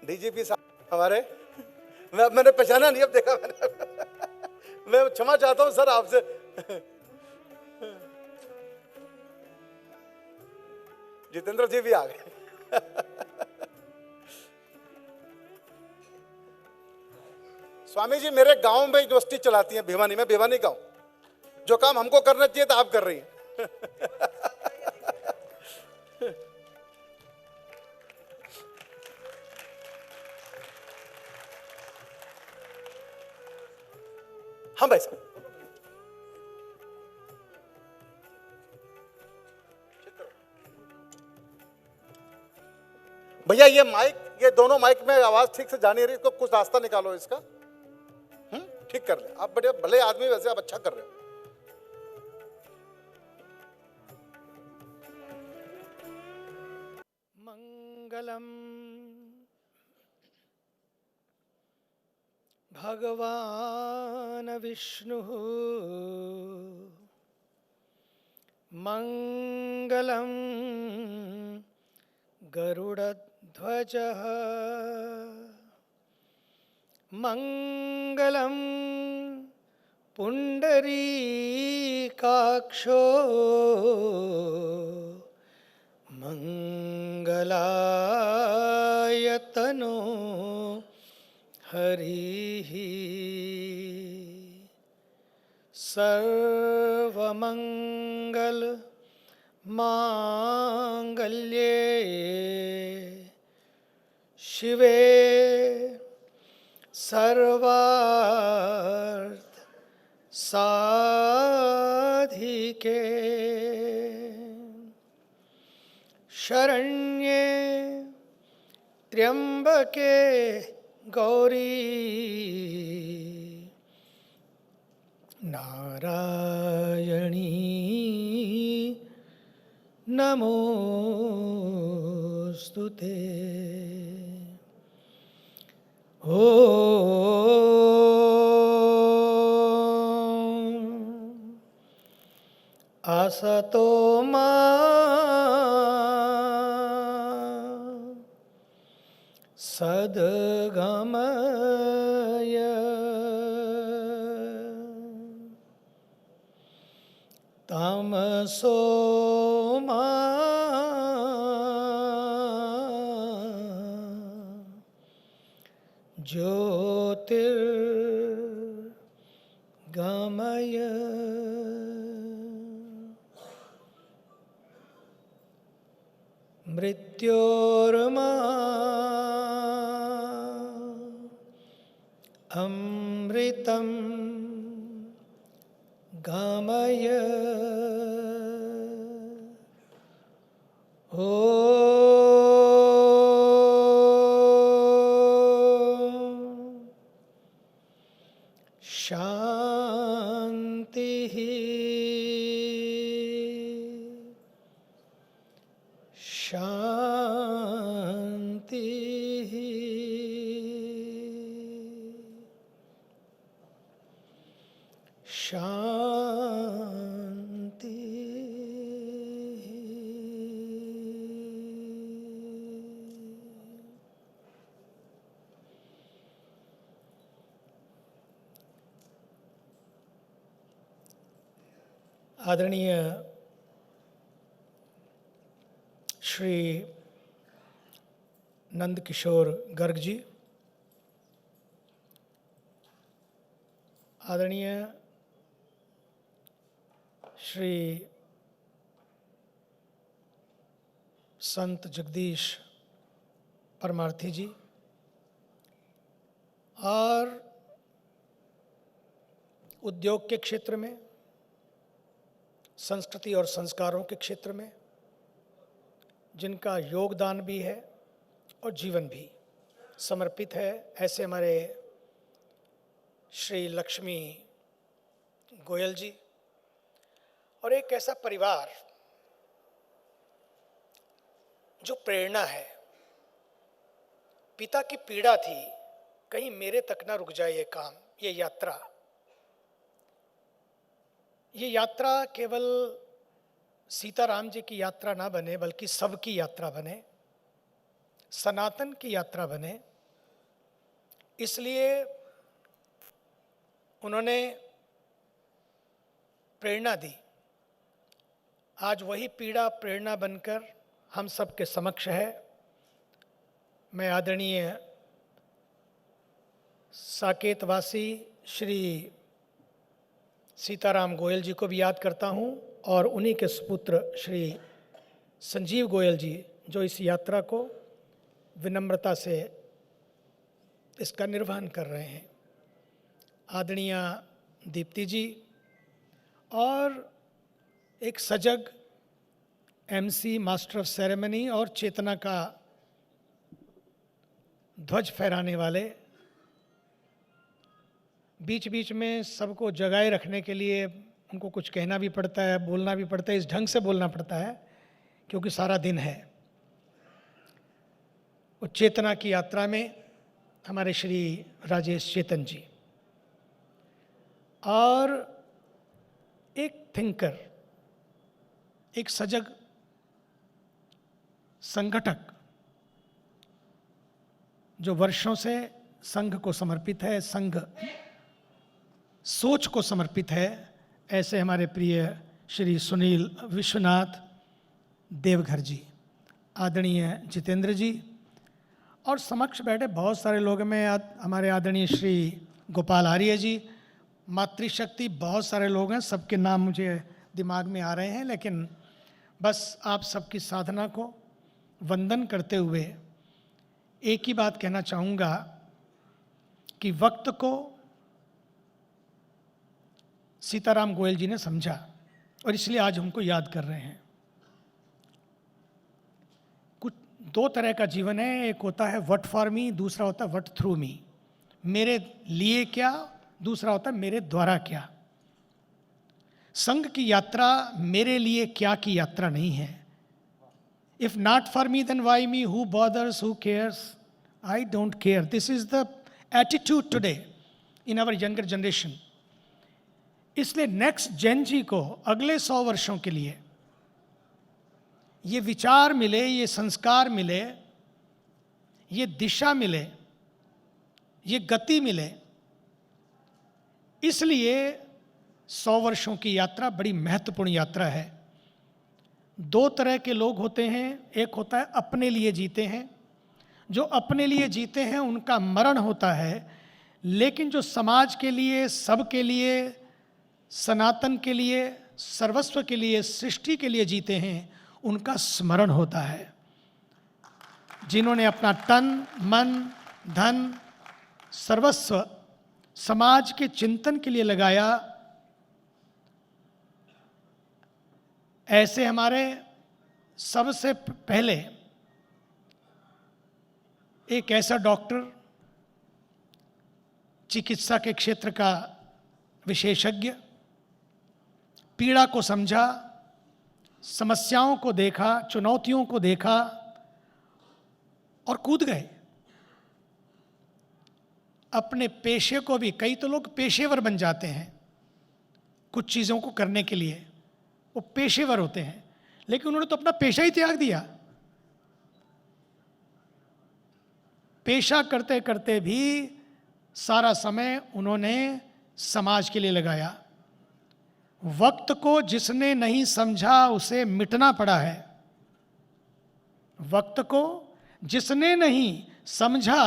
DGP साहब हमारे, मैंने पहचाना नहीं, अब देखा मैंने। मैं क्षमा चाहता हूं सर आपसे। जितेंद्र जी भी आ गए। स्वामी जी मेरे गांव में यूनिवर्सिटी चलाती हैं, भिवानी में, भिवानी गांव। जो काम हमको करना चाहिए था आप कर रही हैं। हाँ भाई साहब, भैया ये माइक, ये दोनों माइक में आवाज ठीक से जा नहीं रही, इसको कुछ रास्ता निकालो इसका। ठीक कर ले आप, बड़े भले आदमी, वैसे आप अच्छा कर रहे हो। मंगलम भगवान विष्णु मंगलम गरुड़ध्वज मंगलम पुंडरीकाक्षो मंगलायतनो हरिः सर्वमंगल मांगल्ये शिवे सर्वार्थ साधिके शरण्ये त्र्यंबके गौरी नारायणी नमोस्तुते। असतो मा सद्गमय तमसो मा ज्योतिर्गमय। मृत्योर्मा अमृतं गमय। ॐ शान्तिः शान्तिः शांति। आदरणीय श्री नंदकिशोर गर्ग जी, आदरणीय श्री संत जगदीश परमार्थी जी, और उद्योग के क्षेत्र में, संस्कृति और संस्कारों के क्षेत्र में जिनका योगदान भी है और जीवन भी समर्पित है, ऐसे हमारे श्री लक्ष्मी गोयल जी, और एक ऐसा परिवार जो प्रेरणा है। पिता की पीड़ा थी, कहीं मेरे तक ना रुक जाए ये काम, ये यात्रा। ये यात्रा केवल सीताराम जी की यात्रा ना बने, बल्कि सबकी यात्रा बने, सनातन की यात्रा बने। इसलिए उन्होंने प्रेरणा दी। आज वही पीड़ा प्रेरणा बनकर हम सबके समक्ष है। मैं आदरणीय साकेतवासी श्री सीताराम गोयल जी को भी याद करता हूँ और उन्हीं के सुपुत्र श्री संजीव गोयल जी जो इस यात्रा को विनम्रता से इसका निर्वहन कर रहे हैं, आदरणीय दीप्ति जी और एक सजग एमसी मास्टर ऑफ सेरेमनी और चेतना का ध्वज फहराने वाले, बीच बीच में सबको जगाए रखने के लिए उनको कुछ कहना भी पड़ता है, बोलना भी पड़ता है, इस ढंग से बोलना पड़ता है क्योंकि सारा दिन है। उस चेतना की यात्रा में हमारे श्री राजेश चेतन जी और एक थिंकर, एक सजग संगठक जो वर्षों से संघ को समर्पित है, संघ सोच को समर्पित है, ऐसे हमारे प्रिय श्री सुनील विश्वनाथ देवघर जी, आदरणीय जितेंद्र जी और समक्ष बैठे बहुत सारे लोग में हमारे आदरणीय श्री गोपाल आर्य जी, मातृशक्ति, बहुत सारे लोग हैं, सबके नाम मुझे दिमाग में आ रहे हैं, लेकिन बस आप सबकी साधना को वंदन करते हुए एक ही बात कहना चाहूँगा कि वक्त को सीताराम गोयल जी ने समझा और इसलिए आज हमको याद कर रहे हैं। कुछ दो तरह का जीवन है, एक होता है व्हाट फॉर मी, दूसरा होता है व्हाट थ्रू मी, मेरे लिए क्या, दूसरा होता है मेरे द्वारा क्या। संघ की यात्रा मेरे लिए क्या की यात्रा नहीं है। If not for me then why me, who bothers, who cares, I don't care. This is the attitude today in our younger generation. इसलिए नेक्स्ट जेन जी को अगले 100 वर्षों के लिए ये विचार मिले, ये संस्कार मिले, ये दिशा मिले, ये गति मिले, इसलिए 100 वर्षों की यात्रा बड़ी महत्वपूर्ण यात्रा है। दो तरह के लोग होते हैं, एक होता है अपने लिए जीते हैं, जो अपने लिए जीते हैं उनका मरण होता है, लेकिन जो समाज के लिए, सबके लिए, सनातन के लिए, सर्वस्व के लिए, सृष्टि के लिए जीते हैं उनका स्मरण होता है। जिन्होंने अपना तन, मन, धन, सर्वस्व समाज के चिंतन के लिए लगाया, ऐसे हमारे सबसे पहले एक ऐसा डॉक्टर, चिकित्सा के क्षेत्र का विशेषज्ञ, पीड़ा को समझा, समस्याओं को देखा, चुनौतियों को देखा और कूद गए। अपने पेशे को भी, कई तो लोग पेशेवर बन जाते हैं कुछ चीज़ों को करने के लिए, वो पेशेवर होते हैं, लेकिन उन्होंने तो अपना पेशा ही त्याग दिया। पेशा करते करते भी सारा समय उन्होंने समाज के लिए लगाया। वक्त को जिसने नहीं समझा उसे मिटना पड़ा है। वक्त को जिसने नहीं समझा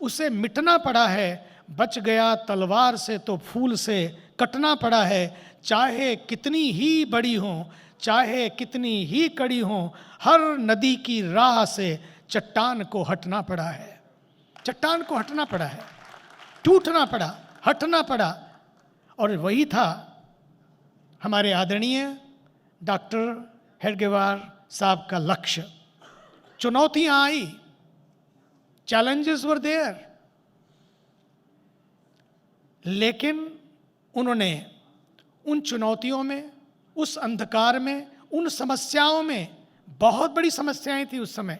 उसे मिटना पड़ा है। बच गया तलवार से तो फूल से कटना पड़ा है। चाहे कितनी ही बड़ी हो, चाहे कितनी ही कड़ी हो, हर नदी की राह से चट्टान को हटना पड़ा है। चट्टान को हटना पड़ा है, टूटना पड़ा, हटना पड़ा। और वही था हमारे आदरणीय डॉक्टर हेडगेवार साहब का लक्ष्य। चुनौतियां आई, चैलेंजेस वर देयर, लेकिन उन्होंने उन चुनौतियों में, उस अंधकार में, उन समस्याओं में, बहुत बड़ी समस्याएं थी उस समय,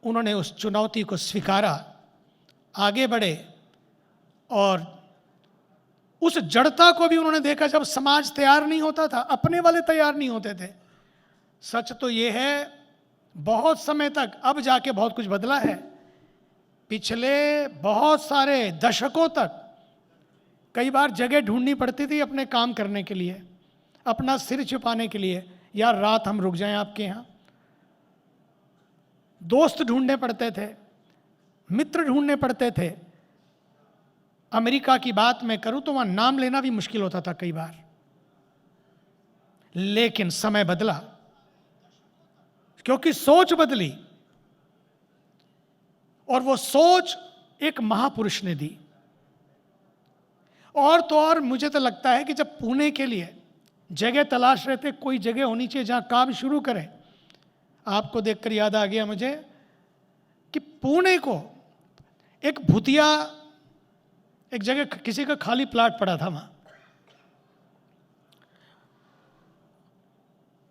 उन्होंने उस चुनौती को स्वीकारा, आगे बढ़े और उस जड़ता को भी उन्होंने देखा जब समाज तैयार नहीं होता था, अपने वाले तैयार नहीं होते थे। सच तो ये है बहुत समय तक, अब जाके बहुत कुछ बदला है, पिछले बहुत सारे दशकों तक कई बार जगह ढूंढनी पड़ती थी अपने काम करने के लिए, अपना सिर छुपाने के लिए। यार रात हम रुक जाएं आपके यहाँ, दोस्त ढूंढने पड़ते थे, मित्र ढूंढने पड़ते थे। अमेरिका की बात मैं करूं तो वहां नाम लेना भी मुश्किल होता था कई बार। लेकिन समय बदला, क्योंकि सोच बदली, और वो सोच एक महापुरुष ने दी। और तो और मुझे तो लगता है कि जब पुणे के लिए जगह तलाश रहे थे, कोई जगह होनी चाहिए जहां काम शुरू करें, आपको देखकर याद आ गया मुझे कि पुणे को एक भूतिया, एक जगह किसी का खाली प्लाट पड़ा था वहां,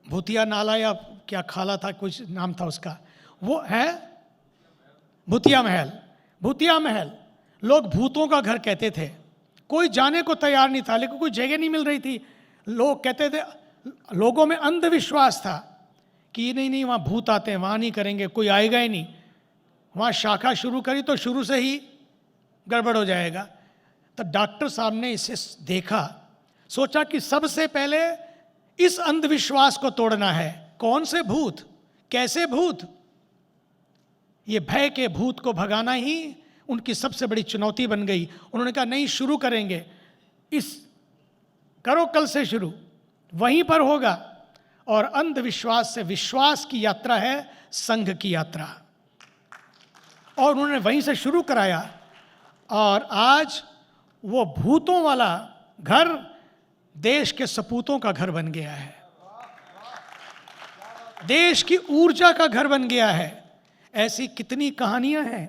भूतिया नाला या क्या खाला था, कुछ नाम था उसका, वो है भूतिया महल। भूतिया महल लोग भूतों का घर कहते थे, कोई जाने को तैयार नहीं था, लेकिन कोई जगह नहीं मिल रही थी। लोग कहते थे, लोगों में अंधविश्वास था कि नहीं नहीं वहाँ भूत आते हैं, वहाँ नहीं करेंगे, कोई आएगा ही नहीं। वहाँ शाखा शुरू करी तो शुरू से ही गड़बड़ हो जाएगा। तो डॉक्टर साहब ने इसे देखा, सोचा कि सबसे पहले इस अंधविश्वास को तोड़ना है। कौन से भूत, कैसे भूत? ये भय के भूत को भगाना ही उनकी सबसे बड़ी चुनौती बन गई। उन्होंने कहा नहीं, शुरू करेंगे, करो कल से शुरू, वहीं पर होगा। और अंधविश्वास से विश्वास की यात्रा है संघ की यात्रा, और उन्होंने वहीं से शुरू कराया। और आज वो भूतों वाला घर देश के सपूतों का घर बन गया है, देश की ऊर्जा का घर बन गया है। ऐसी कितनी कहानियां हैं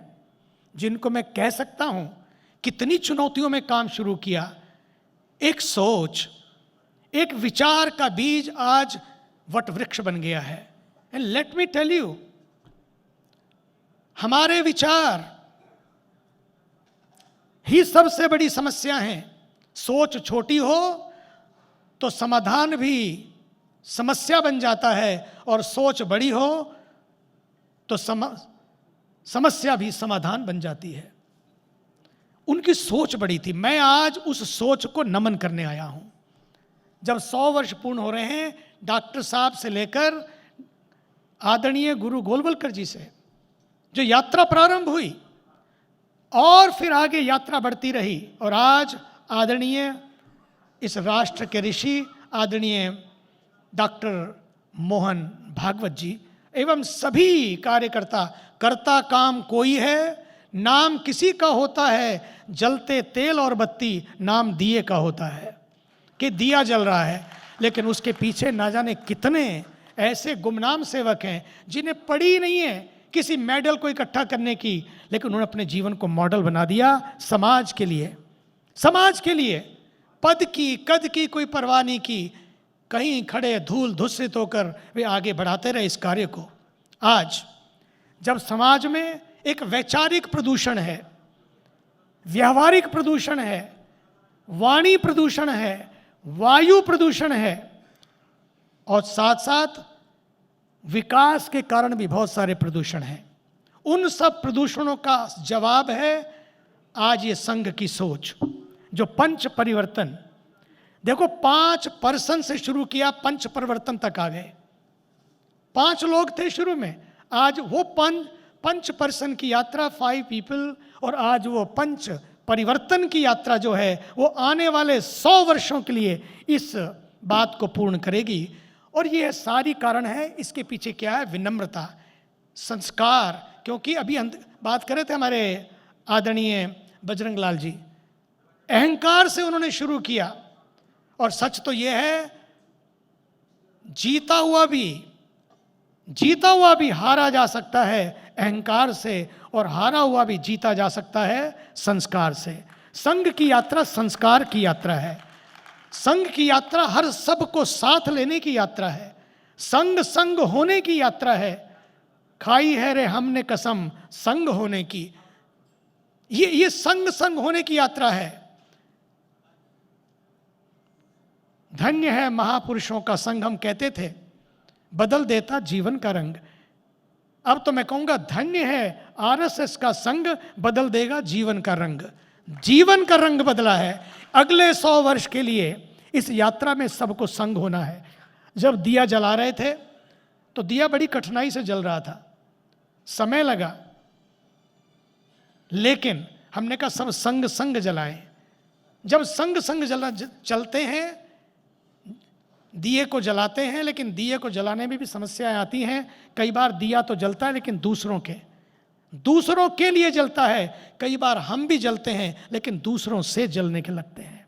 जिनको मैं कह सकता हूं, कितनी चुनौतियों में काम शुरू किया। एक सोच, एक विचार का बीज आज वट वृक्ष बन गया है। And let me tell you, हमारे विचार ही सबसे बड़ी समस्या है। सोच छोटी हो तो समाधान भी समस्या बन जाता है, और सोच बड़ी हो तो समस्या भी समाधान बन जाती है। उनकी सोच बड़ी थी। मैं आज उस सोच को नमन करने आया हूं। जब 100 वर्ष पूर्ण हो रहे हैं डॉक्टर साहब से लेकर आदरणीय गुरु गोलवलकर जी से जो यात्रा प्रारंभ हुई, और फिर आगे यात्रा बढ़ती रही, और आज आदरणीय इस राष्ट्र के ऋषि आदरणीय डॉक्टर मोहन भागवत जी एवं सभी कार्यकर्ता, करता काम कोई है, नाम किसी का होता है, जलते तेल और बत्ती नाम दिए का होता है। कि दिया जल रहा है, लेकिन उसके पीछे ना जाने कितने ऐसे गुमनाम सेवक हैं जिन्हें पड़ी नहीं है किसी मेडल को इकट्ठा करने की, लेकिन उन्होंने अपने जीवन को मॉडल बना दिया समाज के लिए। समाज के लिए पद की कद की कोई परवाह नहीं की, कहीं खड़े धूल धूसरित होकर वे आगे बढ़ाते रहे इस कार्य को। आज जब समाज में एक वैचारिक प्रदूषण है, व्यावहारिक प्रदूषण है, वाणी प्रदूषण है, वायु प्रदूषण है, और साथ साथ विकास के कारण भी बहुत सारे प्रदूषण हैं, उन सब प्रदूषणों का जवाब है आज ये संघ की सोच, जो पंच परिवर्तन। देखो 5% से शुरू किया, पंच परिवर्तन तक आ गए। 5 लोग थे शुरू में, आज वो पंच पर्सन की यात्रा 5 पीपल, और आज वो पंच परिवर्तन की यात्रा जो है वो आने वाले 100 वर्षों के लिए इस बात को पूर्ण करेगी। और ये सारी कारण है, इसके पीछे क्या है? विनम्रता, संस्कार। क्योंकि अभी हम बात कर रहे थे हमारे आदरणीय बजरंग लाल जी, अहंकार से उन्होंने शुरू किया, और सच तो ये है जीता हुआ भी हारा जा सकता है अहंकार से, और हारा हुआ भी जीता जा सकता है संस्कार से। संघ की यात्रा संस्कार की यात्रा है। संघ की यात्रा हर सब को साथ लेने की यात्रा है, संग होने की यात्रा है। खाई है रे हमने कसम संग होने की, ये संग होने की यात्रा है। धन्य है महापुरुषों का संग, हम कहते थे, बदल देता जीवन का रंग। अब तो मैं कहूंगा धन्य है आरएसएस का संग, बदल देगा जीवन का रंग। जीवन का रंग बदला है। अगले 100 वर्ष के लिए इस यात्रा में सबको संग होना है। जब दिया जला रहे थे तो दिया बड़ी कठिनाई से जल रहा था, समय लगा, लेकिन हमने कहा सब संग संग जलाएं। जब संग संग चलते हैं, दिए को जलाते हैं, लेकिन दिए को जलाने में भी समस्याएं आती हैं। कई बार दिया तो जलता है लेकिन दूसरों के लिए जलता है। कई बार हम भी जलते हैं लेकिन दूसरों से जलने के लगते हैं।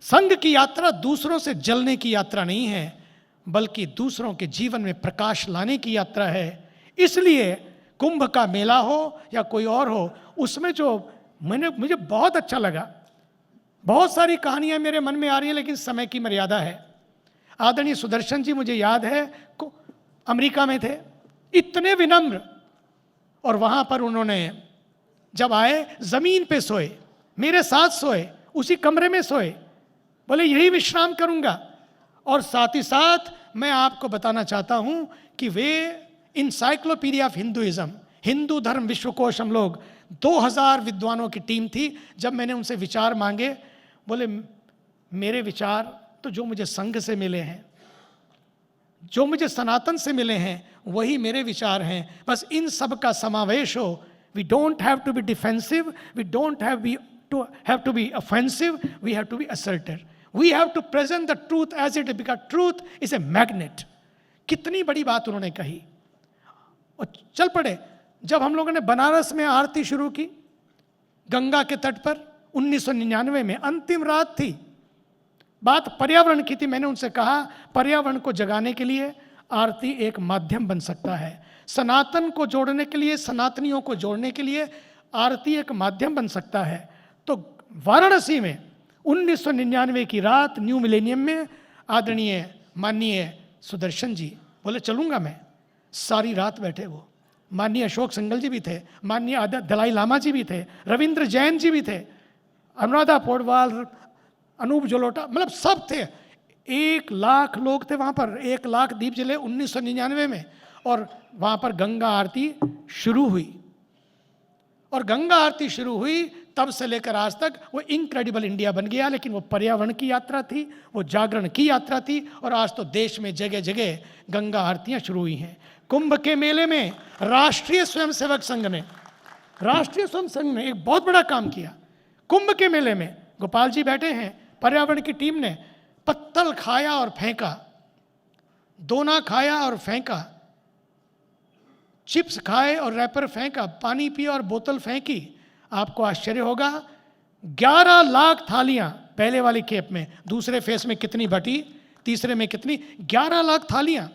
संघ की यात्रा दूसरों से जलने की यात्रा नहीं है, बल्कि दूसरों के जीवन में प्रकाश लाने की यात्रा है। इसलिए कुंभ का मेला हो या कोई और हो, उसमें जो मुझे बहुत अच्छा लगा, बहुत सारी कहानियां मेरे मन में आ रही हैं, लेकिन समय की मर्यादा है। आदरणीय सुदर्शन जी, मुझे याद है अमेरिका में थे, इतने विनम्र, और वहां पर उन्होंने जब आए जमीन पे सोए, मेरे साथ सोए, उसी कमरे में सोए, बोले यही विश्राम करूंगा। और साथ ही साथ मैं आपको बताना चाहता हूं कि वे इंसाइक्लोपीडिया ऑफ हिंदुइज्म, हिंदू धर्म विश्वकोश, हम लोग 2000 विद्वानों की टीम थी। जब मैंने उनसे विचार मांगे, बोले मेरे विचार तो जो मुझे संघ से मिले हैं, जो मुझे सनातन से मिले हैं, वही मेरे विचार हैं। बस इन सब का समावेश हो। We don't have to be defensive, we don't have to be offensive, we have to be assertive, we have to present the truth as it, because truth is a magnet. कितनी बड़ी बात उन्होंने कही। और चल पड़े। जब हम लोगों ने बनारस में आरती शुरू की, गंगा के तट पर, 1999 में अंतिम रात थी, बात पर्यावरण की थी। मैंने उनसे कहा पर्यावरण को जगाने के लिए आरती एक माध्यम बन सकता है, सनातन को जोड़ने के लिए, सनातनियों को जोड़ने के लिए आरती एक माध्यम बन सकता है। तो वाराणसी में 1999 की रात, न्यू मिलेनियम में, आदरणीय माननीय सुदर्शन जी बोले चलूंगा मैं। सारी रात बैठे वो। माननीय अशोक सिंघल जी भी थे, माननीय दलाई लामा जी भी थे, रविंद्र जैन जी भी थे, अनुराधा पौडवाल, अनूप जलोटा, मतलब सब थे। 1 लाख लोग थे वहाँ पर, 1 लाख दीप जले 1999 में। और वहाँ पर गंगा आरती शुरू हुई। और गंगा आरती शुरू हुई, तब से लेकर आज तक वो इनक्रेडिबल इंडिया बन गया। लेकिन वो पर्यावरण की यात्रा थी, वो जागरण की यात्रा थी, और आज तो देश में जगह जगह गंगा आरतियाँ शुरू हुई हैं। कुंभ के मेले में राष्ट्रीय स्वयंसेवक संघ ने एक बहुत बड़ा काम किया। कुंभ के मेले में गोपाल जी बैठे हैं, पर्यावरण की टीम ने पत्तल खाया और फेंका, दोना खाया और फेंका, चिप्स खाए और रैपर फेंका, पानी पिया और बोतल फेंकी। आपको आश्चर्य होगा, 11 लाख थालियां पहले वाली खेप में, दूसरे फेस में कितनी बटी, तीसरे में कितनी, 11 लाख थालियां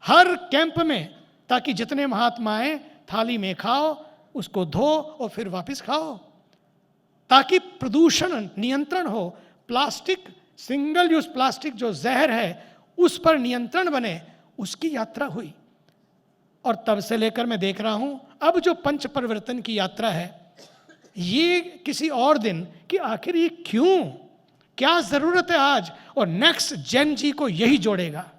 हर कैंप में, ताकि जितने महात्मा आए थाली में खाओ, उसको धो और फिर वापस खाओ, ताकि प्रदूषण नियंत्रण हो। प्लास्टिक, सिंगल यूज प्लास्टिक जो जहर है, उस पर नियंत्रण बने, उसकी यात्रा हुई। और तब से लेकर मैं देख रहा हूं, अब जो पंच परिवर्तन की यात्रा है, ये किसी और दिन कि आखिर ये क्यों, क्या जरूरत है आज। और नेक्स्ट जेन जी को यही जोड़ेगा,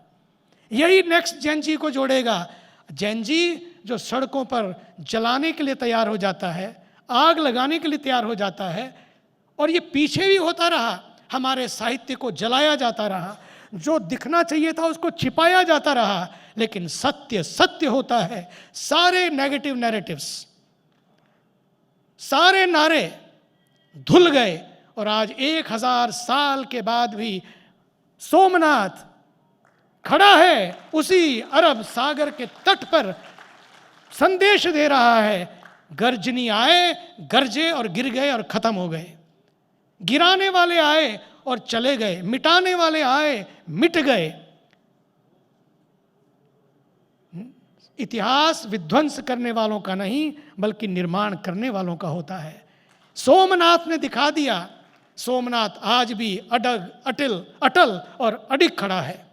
यही नेक्स्ट जेन जी को जोड़ेगा। जेन जी जो सड़कों पर जलाने के लिए तैयार हो जाता है, आग लगाने के लिए तैयार हो जाता है, और ये पीछे भी होता रहा, हमारे साहित्य को जलाया जाता रहा, जो दिखना चाहिए था उसको छिपाया जाता रहा, लेकिन सत्य सत्य होता है। सारे नेगेटिव नैरेटिव्स, सारे नारे धुल गए, और आज 1000 साल के बाद भी सोमनाथ खड़ा है उसी अरब सागर के तट पर, संदेश दे रहा है, गर्जनी आए, गरजे और गिर गए और खत्म हो गए। गिराने वाले आए और चले गए, मिटाने वाले आए, मिट गए। इतिहास विध्वंस करने वालों का नहीं, बल्कि निर्माण करने वालों का होता है। सोमनाथ ने दिखा दिया, सोमनाथ आज भी अटल और अडिग खड़ा है।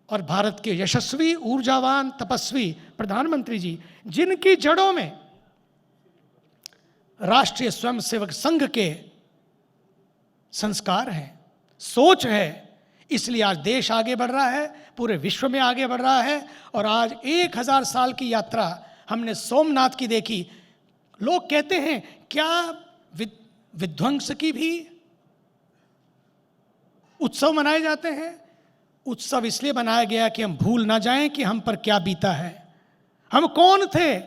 और भारत के यशस्वी, ऊर्जावान, तपस्वी प्रधानमंत्री जी, जिनकी जड़ों में राष्ट्रीय स्वयंसेवक संघ के संस्कार हैं, सोच है, इसलिए आज देश आगे बढ़ रहा है, पूरे विश्व में आगे बढ़ रहा है। और आज 1000 साल की यात्रा हमने सोमनाथ की देखी। लोग कहते हैं क्या विध्वंस की भी उत्सव मनाए जाते हैं? उत्सव इसलिए बनाया गया कि हम भूल ना जाएं कि हम पर क्या बीता है, हम कौन थे,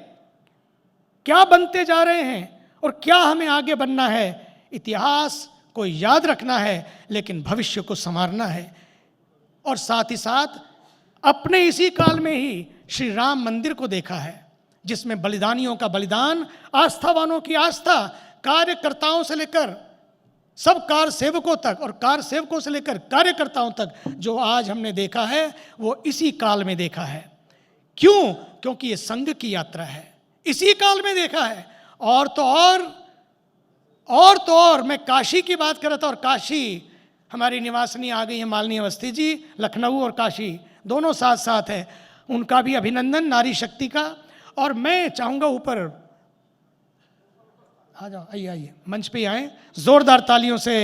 क्या बनते जा रहे हैं और क्या हमें आगे बनना है। इतिहास को याद रखना है, लेकिन भविष्य को संवारना है। और साथ ही साथ अपने इसी काल में ही श्री राम मंदिर को देखा है, जिसमें बलिदानियों का बलिदान, आस्थावानों की आस्था, कार्यकर्ताओं से लेकर सब कार सेवकों तक और कार सेवकों से लेकर कार्यकर्ताओं तक जो आज हमने देखा है वो इसी काल में देखा है। क्यों? क्योंकि ये संघ की यात्रा है, इसी काल में देखा है। और तो और मैं काशी की बात कर रहा था, और काशी हमारी निवासिनी आ गई है, मालिनी अवस्थी जी। लखनऊ और काशी दोनों साथ साथ है, उनका भी अभिनंदन नारी शक्ति का। और मैं चाहूँगा ऊपर आ जाओ, आइए मंच पे आए। जोरदार तालियों से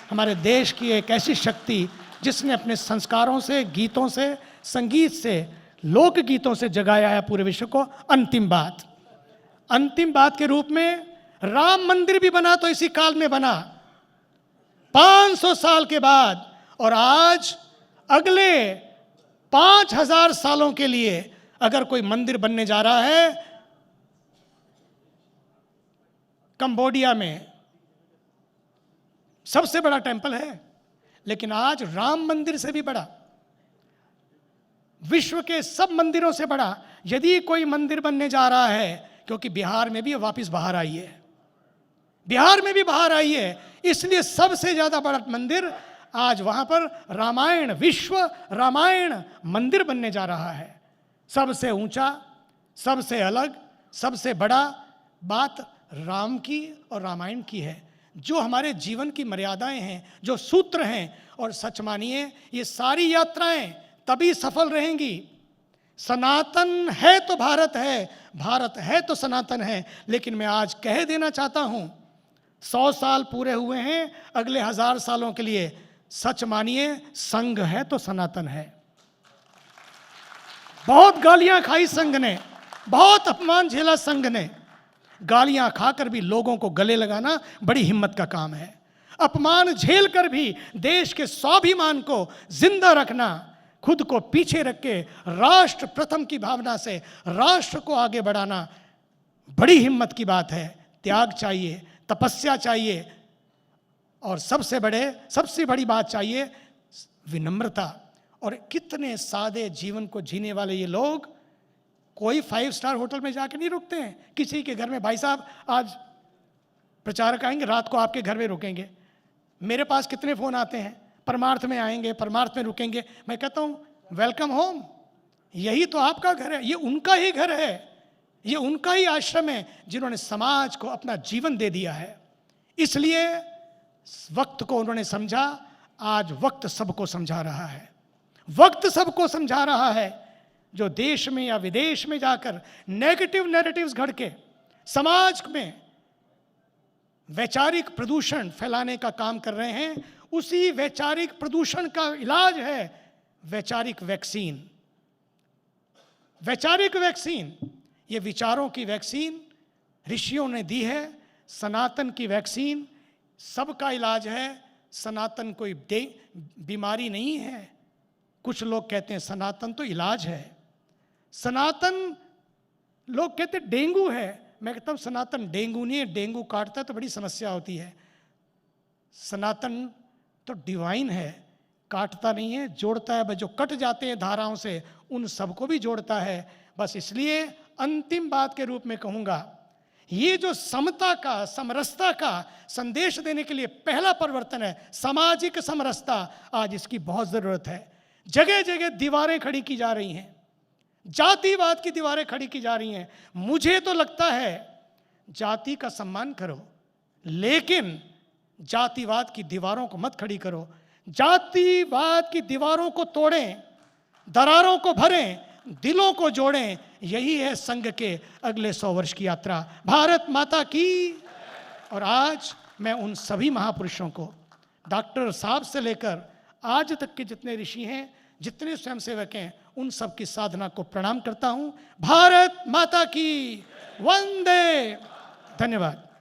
हमारे देश की एक ऐसी शक्ति जिसने अपने संस्कारों से, गीतों से, संगीत से, लोक गीतों से जगाया है पूरे विश्व को। अंतिम बात के रूप में राम मंदिर भी बना तो इसी काल में बना, 500 साल के बाद। और आज अगले 5000 सालों के लिए अगर कोई मंदिर बनने जा रहा है कंबोडिया में, सबसे बड़ा टेंपल है, लेकिन आज राम मंदिर से भी बड़ा, विश्व के सब मंदिरों से बड़ा यदि कोई मंदिर बनने जा रहा है, क्योंकि बिहार में भी वापस बाहर आई है, बिहार में भी बाहर आई है, इसलिए सबसे ज्यादा बड़ा मंदिर आज वहां पर रामायण, विश्व रामायण मंदिर बनने जा रहा है। सबसे ऊंचा, सबसे अलग, सबसे बड़ा बात राम की और रामायण की है, जो हमारे जीवन की मर्यादाएं हैं, जो सूत्र हैं। और सच मानिए ये सारी यात्राएं तभी सफल रहेंगी। सनातन है तो भारत है, भारत है तो सनातन है। लेकिन मैं आज कह देना चाहता हूं, 100 साल पूरे हुए हैं, अगले 1000 सालों के लिए सच मानिए संघ है तो सनातन है। बहुत गालियां खाई संघ ने, बहुत अपमान झेला संघ ने। गालियां खाकर भी लोगों को गले लगाना बड़ी हिम्मत का काम है। अपमान झेल कर भी देश के स्वाभिमान को जिंदा रखना, खुद को पीछे रख के राष्ट्र प्रथम की भावना से राष्ट्र को आगे बढ़ाना बड़ी हिम्मत की बात है। त्याग चाहिए, तपस्या चाहिए, और सबसे बड़ी बात चाहिए विनम्रता। और कितने सादे जीवन को जीने वाले ये लोग, कोई 5 स्टार होटल में जाके नहीं रुकते हैं, किसी के घर में। भाई साहब आज प्रचारक आएंगे, रात को आपके घर में रुकेंगे। मेरे पास कितने फ़ोन आते हैं, परमार्थ में आएंगे, परमार्थ में रुकेंगे। मैं कहता हूँ वेलकम होम, यही तो आपका घर है, ये उनका ही घर है, ये उनका ही आश्रम है, जिन्होंने समाज को अपना जीवन दे दिया है। इसलिए वक्त को उन्होंने समझा। आज वक्त सबको समझा रहा है, वक्त सबको समझा रहा है। जो देश में या विदेश में जाकर नेगेटिव नैरेटिव्स घड़ के समाज में वैचारिक प्रदूषण फैलाने का काम कर रहे हैं, उसी वैचारिक प्रदूषण का इलाज है वैचारिक वैक्सीन। वैचारिक वैक्सीन, ये विचारों की वैक्सीन ऋषियों ने दी है। सनातन की वैक्सीन सबका इलाज है। सनातन कोई बीमारी नहीं है। कुछ लोग कहते हैं सनातन तो इलाज है। सनातन लोग कहते डेंगू है, मैं कहता हूँ सनातन डेंगू नहीं है, डेंगू काटता है तो बड़ी समस्या होती है। सनातन तो डिवाइन है, काटता नहीं है, जोड़ता है। जो कट जाते हैं धाराओं से उन सबको भी जोड़ता है। बस इसलिए अंतिम बात के रूप में कहूँगा, ये जो समता का, समरसता का संदेश देने के लिए पहला परिवर्तन है सामाजिक समरसता। आज इसकी बहुत ज़रूरत है। जगह जगह दीवारें खड़ी की जा रही हैं, जातिवाद की दीवारें खड़ी की जा रही हैं। मुझे तो लगता है जाति का सम्मान करो, लेकिन जातिवाद की दीवारों को मत खड़ी करो। जातिवाद की दीवारों को तोड़ें, दरारों को भरें, दिलों को जोड़ें। यही है संघ के अगले 100 वर्ष की यात्रा। भारत माता की। और आज मैं उन सभी महापुरुषों को, डॉक्टर साहब से लेकर आज तक के जितने ऋषि हैं, जितने स्वयंसेवक हैं, उन सब की साधना को प्रणाम करता हूं। भारत माता की वंदे। धन्यवाद।